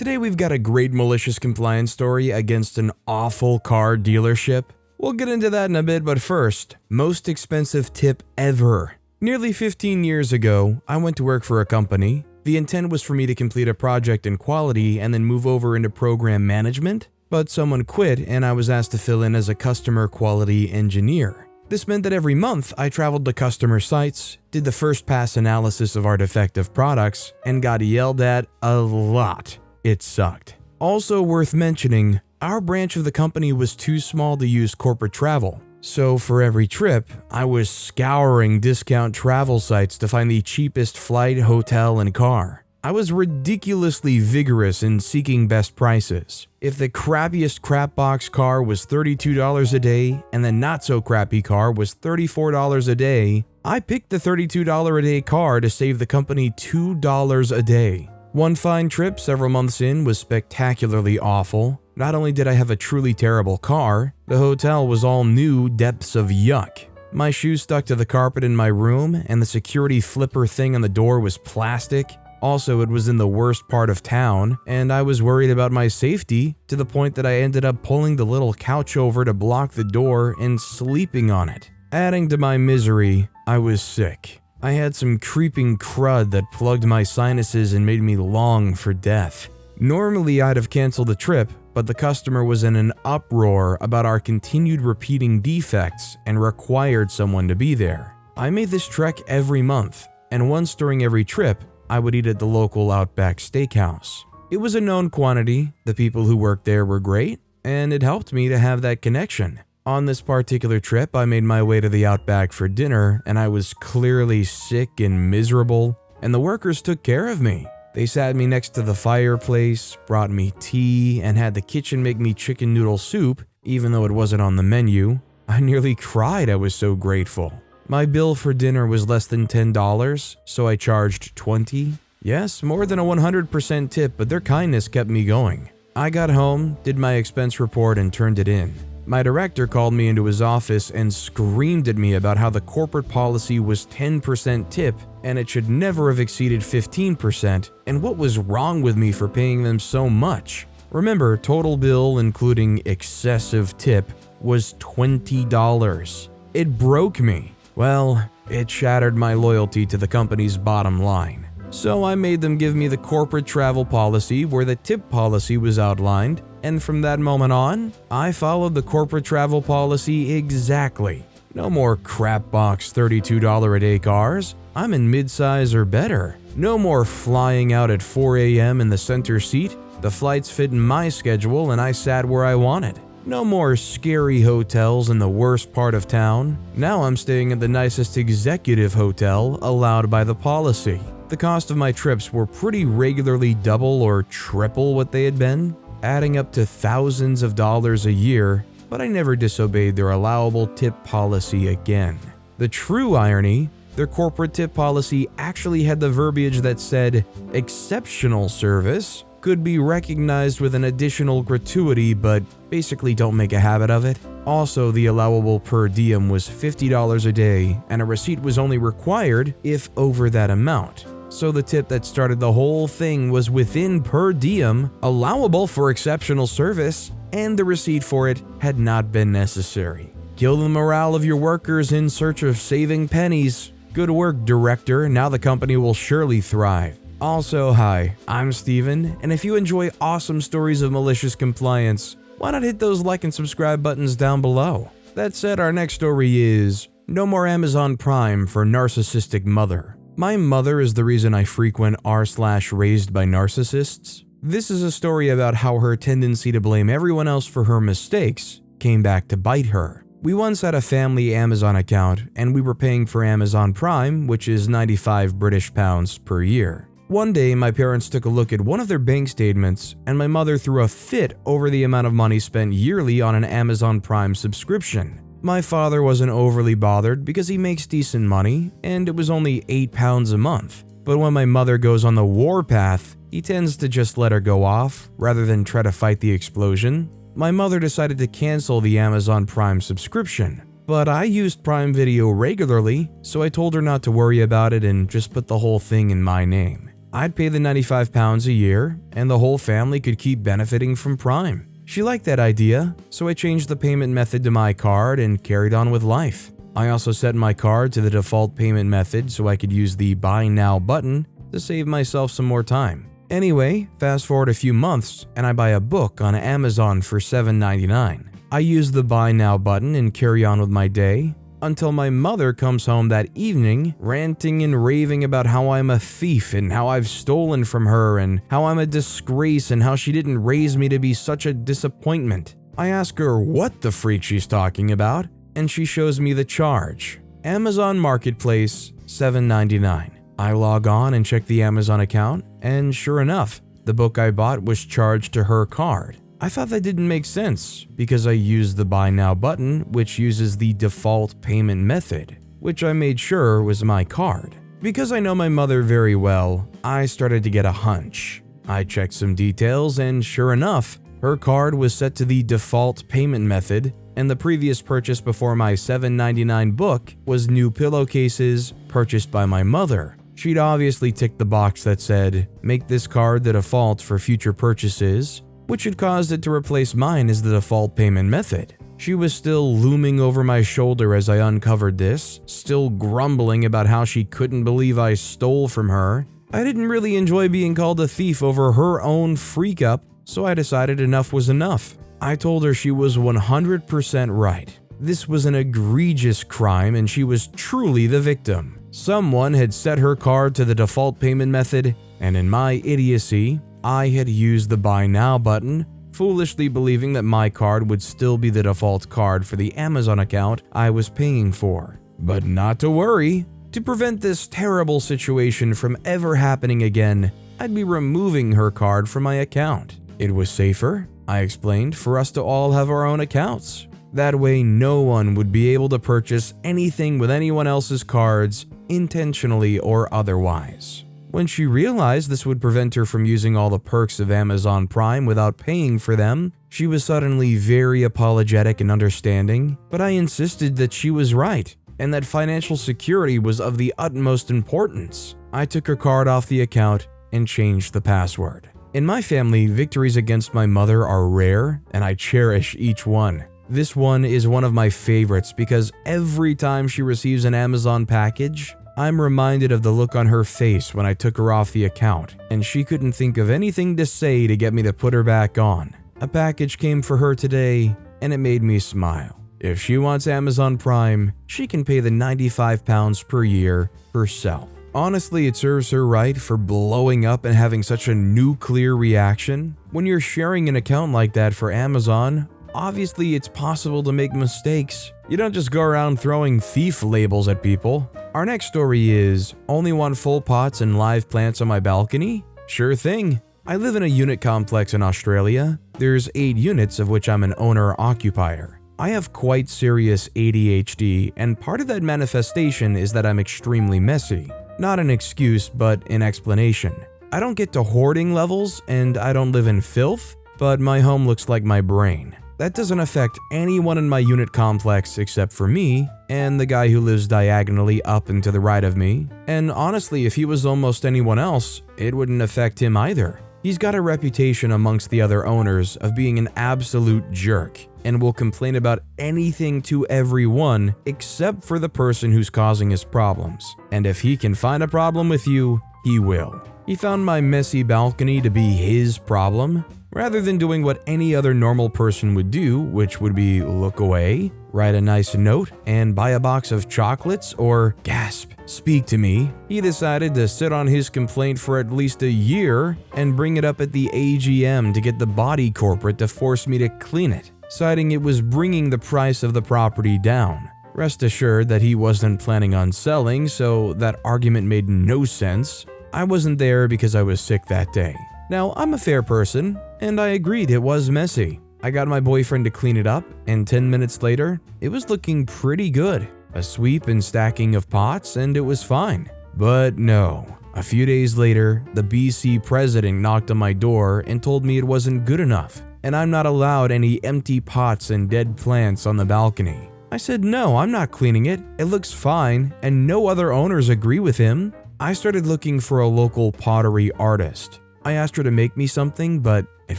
Today we've got a great malicious compliance story against an awful car dealership. We'll get into that in a bit, but first, most expensive tip ever. Nearly 15 years ago, I went to work for a company. The intent was for me to complete a project in quality and then move over into program management, but someone quit and I was asked to fill in as a customer quality engineer. This meant that every month I traveled to customer sites, did the first pass analysis of our defective products, and got yelled at a lot. It sucked. Also worth mentioning, our branch of the company was too small to use corporate travel. So for every trip, I was scouring discount travel sites to find the cheapest flight, hotel, and car. I was ridiculously vigorous in seeking best prices. If the crappiest crapbox car was $32 a day and the not so crappy car was $34 a day, I picked the $32 a day car to save the company $2 a day. One fine trip several months in was spectacularly awful. Not only did I have a truly terrible car, the hotel was all new depths of yuck. My shoes stuck to the carpet in my room and the security flipper thing on the door was plastic. Also, it was in the worst part of town, and I was worried about my safety to the point that I ended up pulling the little couch over to block the door and sleeping on it. Adding to my misery, I was sick. I had some creeping crud that plugged my sinuses and made me long for death. Normally, I'd have canceled the trip, but the customer was in an uproar about our continued repeating defects and required someone to be there. I made this trek every month, and once during every trip, I would eat at the local Outback Steakhouse. It was a known quantity, the people who worked there were great, and it helped me to have that connection. On this particular trip, I made my way to the Outback for dinner, and I was clearly sick and miserable, and the workers took care of me. They sat me next to the fireplace, brought me tea, and had the kitchen make me chicken noodle soup, even though it wasn't on the menu. I nearly cried, I was so grateful. My bill for dinner was less than $10, so I charged $20. Yes, more than a 100% tip, but their kindness kept me going. I got home, did my expense report, and turned it in. My director called me into his office and screamed at me about how the corporate policy was 10% tip and it should never have exceeded 15%, and what was wrong with me for paying them so much. Remember, total bill including excessive tip was $20. It broke me. Well, it shattered my loyalty to the company's bottom line. So I made them give me the corporate travel policy where the tip policy was outlined, and from that moment on, I followed the corporate travel policy exactly. No more crapbox $32 a day cars. I'm in midsize or better. No more flying out at 4 a.m. in the center seat. The flights fit in my schedule and I sat where I wanted. No more scary hotels in the worst part of town. Now I'm staying at the nicest executive hotel allowed by the policy. The cost of my trips were pretty regularly double or triple what they had been, adding up to thousands of dollars a year, but I never disobeyed their allowable tip policy again. The true irony, their corporate tip policy actually had the verbiage that said, exceptional service could be recognized with an additional gratuity, but basically don't make a habit of it. Also, the allowable per diem was $50 a day, and a receipt was only required if over that amount. So the tip that started the whole thing was within per diem, allowable for exceptional service, and the receipt for it had not been necessary. Kill the morale of your workers in search of saving pennies. Good work, director. Now the company will surely thrive. Also, hi, I'm Steven, and if you enjoy awesome stories of malicious compliance, why not hit those like and subscribe buttons down below? That said, our next story is No More Amazon Prime for Narcissistic Mother. My mother is the reason I frequent r/raised by narcissists. This is a story about how her tendency to blame everyone else for her mistakes came back to bite her. We once had a family Amazon account, and we were paying for Amazon Prime, which is 95 British pounds per year. One day, my parents took a look at one of their bank statements, and my mother threw a fit over the amount of money spent yearly on an Amazon Prime subscription. My father wasn't overly bothered because he makes decent money, and it was only £8 a month. But when my mother goes on the warpath, he tends to just let her go off, rather than try to fight the explosion. My mother decided to cancel the Amazon Prime subscription. But I used Prime Video regularly, so I told her not to worry about it and just put the whole thing in my name. I'd pay the £95 a year, and the whole family could keep benefiting from Prime. She liked that idea, so I changed the payment method to my card and carried on with life. I also set my card to the default payment method so I could use the Buy Now button to save myself some more time. Anyway, fast forward a few months, and I buy a book on Amazon for $7.99. I use the Buy Now button and carry on with my day, until my mother comes home that evening ranting and raving about how I'm a thief and how I've stolen from her and how I'm a disgrace and how she didn't raise me to be such a disappointment. I ask her what the freak she's talking about, and she shows me the charge. Amazon Marketplace, $7.99. I log on and check the Amazon account, and sure enough, the book I bought was charged to her card. I thought that didn't make sense because I used the Buy Now button, which uses the default payment method, which I made sure was my card. Because I know my mother very well, I started to get a hunch. I checked some details, and sure enough, her card was set to the default payment method, and the previous purchase before my $7.99 book was new pillowcases purchased by my mother. She'd obviously ticked the box that said, "Make this card the default for future purchases," which had caused it to replace mine as the default payment method. She was still looming over my shoulder as I uncovered this, still grumbling about how she couldn't believe I stole from her. I didn't really enjoy being called a thief over her own freak-up, so I decided enough was enough. I told her she was 100% right. This was an egregious crime and she was truly the victim. Someone had set her card to the default payment method, and in my idiocy, I had used the Buy Now button, foolishly believing that my card would still be the default card for the Amazon account I was paying for. But not to worry. To prevent this terrible situation from ever happening again, I'd be removing her card from my account. It was safer, I explained, for us to all have our own accounts. That way, no one would be able to purchase anything with anyone else's cards, intentionally or otherwise. When she realized this would prevent her from using all the perks of Amazon Prime without paying for them, she was suddenly very apologetic and understanding, but I insisted that she was right and that financial security was of the utmost importance. I took her card off the account and changed the password. In my family, victories against my mother are rare, and I cherish each one. This one is one of my favorites because every time she receives an Amazon package, I'm reminded of the look on her face when I took her off the account, and she couldn't think of anything to say to get me to put her back on. A package came for her today, and it made me smile. If she wants Amazon Prime, she can pay the £95 per year herself. Honestly, it serves her right for blowing up and having such a nuclear reaction. When you're sharing an account like that for Amazon, obviously it's possible to make mistakes. You don't just go around throwing thief labels at people. Our next story is, only want full pots and live plants on my balcony? Sure thing. I live in a unit complex in Australia. There's 8 units of which I'm an owner-occupier. I have quite serious ADHD, and part of that manifestation is that I'm extremely messy. Not an excuse, but an explanation. I don't get to hoarding levels, and I don't live in filth, but my home looks like my brain. That doesn't affect anyone in my unit complex except for me and the guy who lives diagonally up and to the right of me. And honestly, if he was almost anyone else, it wouldn't affect him either. He's got a reputation amongst the other owners of being an absolute jerk and will complain about anything to everyone except for the person who's causing his problems. And if he can find a problem with you, he will. He found my messy balcony to be his problem, rather than doing what any other normal person would do, which would be look away, write a nice note, and buy a box of chocolates or, gasp, speak to me. He decided to sit on his complaint for at least a year and bring it up at the AGM to get the body corporate to force me to clean it, citing it was bringing the price of the property down. Rest assured that he wasn't planning on selling, so that argument made no sense. I wasn't there because I was sick that day. Now, I'm a fair person, and I agreed it was messy. I got my boyfriend to clean it up, and 10 minutes later, it was looking pretty good. A sweep and stacking of pots, and it was fine. But no. A few days later, the BC president knocked on my door and told me it wasn't good enough, and I'm not allowed any empty pots and dead plants on the balcony. I said, no, I'm not cleaning it. It looks fine, and no other owners agree with him. I started looking for a local pottery artist. I asked her to make me something, but it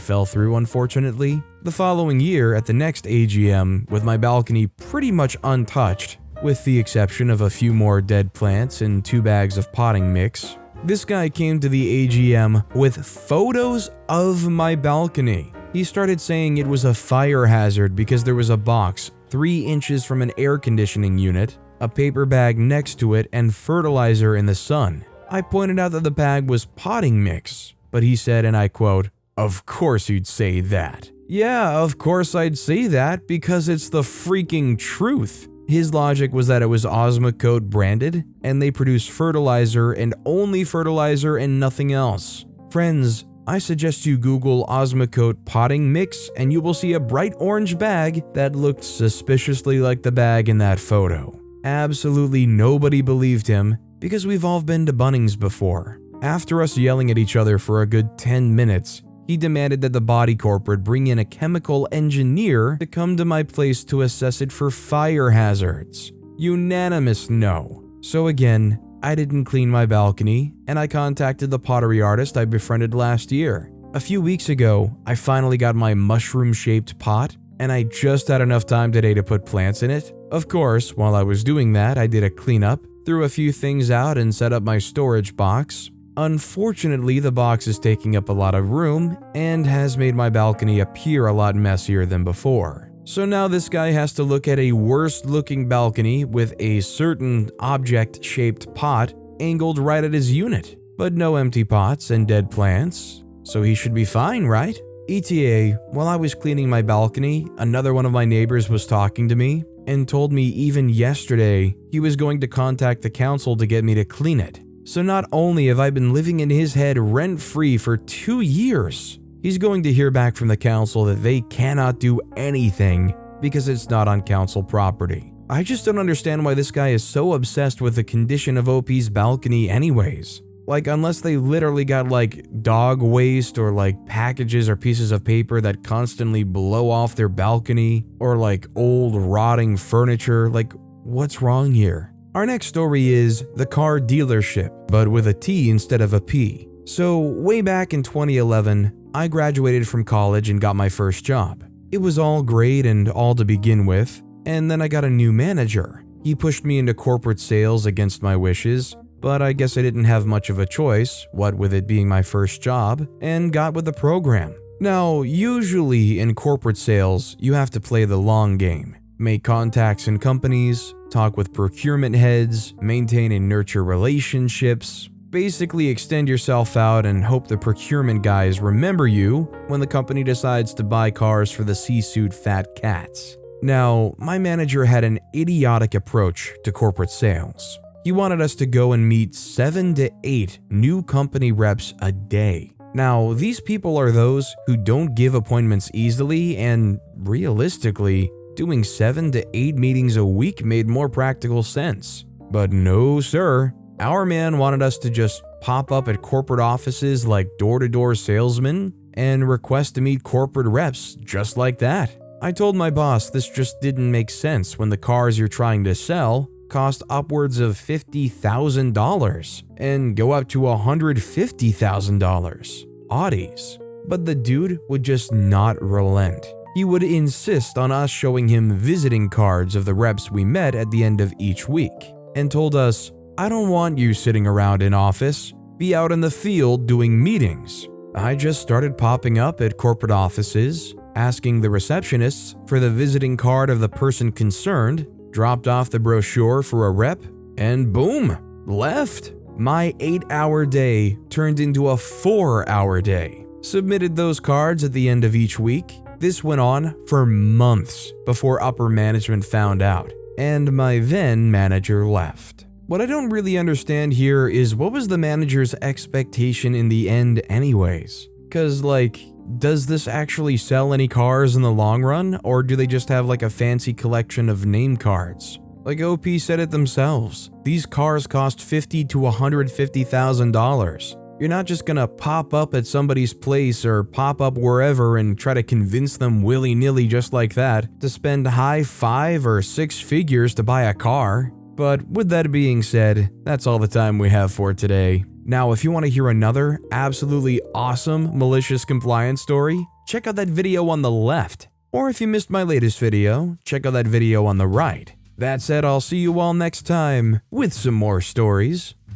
fell through unfortunately. The following year, at the next AGM, with my balcony pretty much untouched, with the exception of a few more dead plants and 2 bags of potting mix, this guy came to the AGM with photos of my balcony. He started saying it was a fire hazard because there was a box 3 inches from an air conditioning unit, a paper bag next to it, and fertilizer in the sun. I pointed out that the bag was potting mix, but he said, and I quote, "Of course you'd say that." Yeah, of course I'd say that because it's the freaking truth. His logic was that it was Osmocote branded, and they produce fertilizer and only fertilizer and nothing else. Friends, I suggest you Google Osmocote potting mix and you will see a bright orange bag that looked suspiciously like the bag in that photo. Absolutely nobody believed him because we've all been to Bunnings before. After us yelling at each other for a good 10 minutes, he demanded that the body corporate bring in a chemical engineer to come to my place to assess it for fire hazards. Unanimous no. So again, I didn't clean my balcony, and I contacted the pottery artist I befriended last year. A few weeks ago, I finally got my mushroom-shaped pot, and I just had enough time today to put plants in it. Of course, while I was doing that, I did a cleanup, threw a few things out, and set up my storage box. Unfortunately, the box is taking up a lot of room and has made my balcony appear a lot messier than before. So now this guy has to look at a worse looking balcony with a certain object shaped pot angled right at his unit, but no empty pots and dead plants, so he should be fine, right? ETA, while I was cleaning my balcony, another one of my neighbors was talking to me and told me even yesterday he was going to contact the council to get me to clean it. So not only have I been living in his head rent-free for 2 years, he's going to hear back from the council that they cannot do anything because it's not on council property. I just don't understand why this guy is so obsessed with the condition of OP's balcony anyways. Like, unless they literally got like dog waste or like packages or pieces of paper that constantly blow off their balcony, or like old rotting furniture, like what's wrong here? Our next story is the car dealership, but with a T instead of a P. So way back in 2011, I graduated from college and got my first job. It was all great and all to begin with, and then I got a new manager. He pushed me into corporate sales against my wishes, but I guess I didn't have much of a choice, what with it being my first job, and got with the program. Now, usually in corporate sales, you have to play the long game. Make contacts in companies, talk with procurement heads, maintain and nurture relationships, basically extend yourself out and hope the procurement guys remember you when the company decides to buy cars for the C-suite fat cats. Now, my manager had an idiotic approach to corporate sales. He wanted us to go and meet 7 to 8 new company reps a day. Now, these people are those who don't give appointments easily, and realistically, doing 7 to 8 meetings a week made more practical sense. But no sir, our man wanted us to just pop up at corporate offices like door-to-door salesmen and request to meet corporate reps just like that. I told my boss this just didn't make sense when the cars you're trying to sell cost upwards of $50,000 and go up to $150,000. Audis. But the dude would just not relent. He would insist on us showing him visiting cards of the reps we met at the end of each week, and told us, "I don't want you sitting around in office, be out in the field doing meetings." I just started popping up at corporate offices, asking the receptionists for the visiting card of the person concerned, dropped off the brochure for a rep, and boom, left. My 8-hour day turned into a 4-hour day. Submitted those cards at the end of each week. This went on for months before upper management found out, and my then manager left. What I don't really understand here is what was the manager's expectation in the end anyways? Cause like, does this actually sell any cars in the long run, or do they just have like a fancy collection of name cards? Like OP said it themselves, these cars cost $50,000 to $150,000. You're not just gonna pop up at somebody's place or pop up wherever and try to convince them willy-nilly just like that to spend high 5 or 6 figures to buy a car. But with that being said, that's all the time we have for today. Now, if you want to hear another absolutely awesome malicious compliance story, check out that video on the left. Or if you missed my latest video, check out that video on the right. That said, I'll see you all next time with some more stories.